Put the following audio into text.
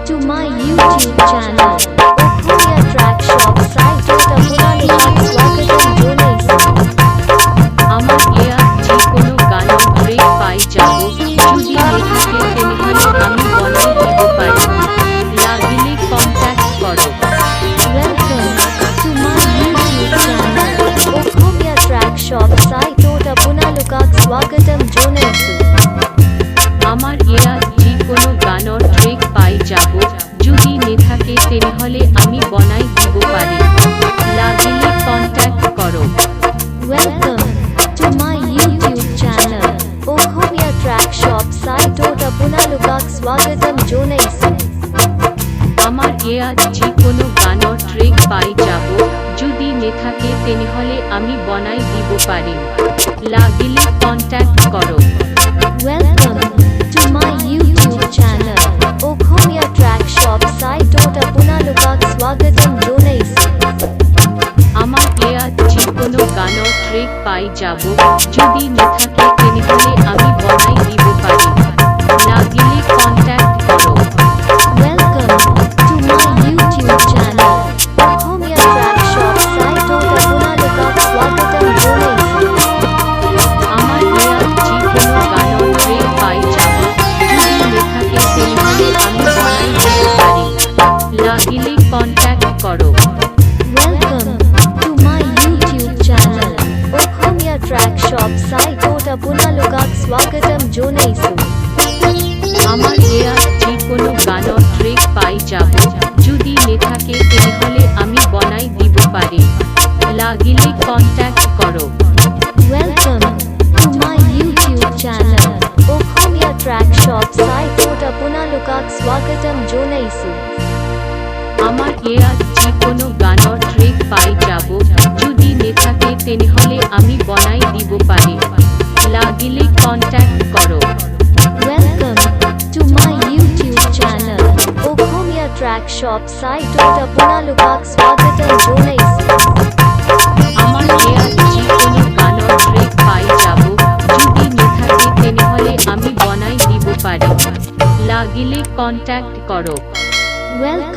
to my YouTube channel. Okhoya Track Shop site আপনাদের স্বাগতম জানাইছি। আমার এয়া যে কোনো গানের ট্রেক পাই যাব যদি লেখাকে তেমনি আমি বনাই দিব পারি লাগলে কন্ট্যাক্ট করো। Welcome to my YouTube channel. Okhoya Track Shop site আপনাদের স্বাগতম জানাইছি। আমার এয়া যে কোনো গানের ট্রেক পাই যাব যদি লেখাকে তেমনি আমি বনাই দিব পারি লাগলে কন্ট্যাক্ট করো। Welcome to my YouTube channel. Okhoya Track Shop site আপনাদের স্বাগতম জানাইছি। আমার এয়া যে কোনো গানের ট্রেক পাই যাব যদি লেখাকে তেমনি আমি বনাই দিব পারি লাগলে কন্ট্যাক্ট করো। Welcome to my YouTube channel. Okhoya Track Shop site আপনাদের স্বাগতম জানাইছি। আমার এয়া যে কোনো গানের ট্রেক পাই যাব যদি লেখাকে তেমনি আমি বনাই দিব পারি লাগলে কন্ট্যাক্ট করো। Welcome to my YouTube channel. Okhoya Track Shop site আপনাদের স্বাগতম জানাইছি। আমার এয়া যে কোনো গানের ট্রেক পাই যাব যদি লেখাকে তেমনি আমি বনাই দিব পারি লাগলে কন্ট্যাক্ট করো। Welcome to my YouTube channel. Okhoya Track Shop site আপনাদের স্বাগতম জানাইছি। আমার এয়া যে কোনো গানের ট্রেক পাই যাব যদি লেখাকে তেমনি আমি বনাই দিব পারি লাগলে কন্ট্যাক্ট করো। Welcome to my YouTube channel. Okhoya Track Shop site আপনাদের স্বাগতম জানাইছি। আমার এয়া যে কোনো গানের ট্রেক পাই যাব যদি লেখাকে তেমনি আমি বনাই দিব পারি লাগলে কন্ট্যাক্ট করো। Welcome to my YouTube channel. Okhoya Track Shop site আপনাদের স্বাগতম জানাইছি। আমার এয়া যে কোনো গানের ট্রেক পাই যাব যদি লেখাকে তেমনি আমি বনাই দিব পারি লাগলে কন্ট্যাক্ট করো। Welcome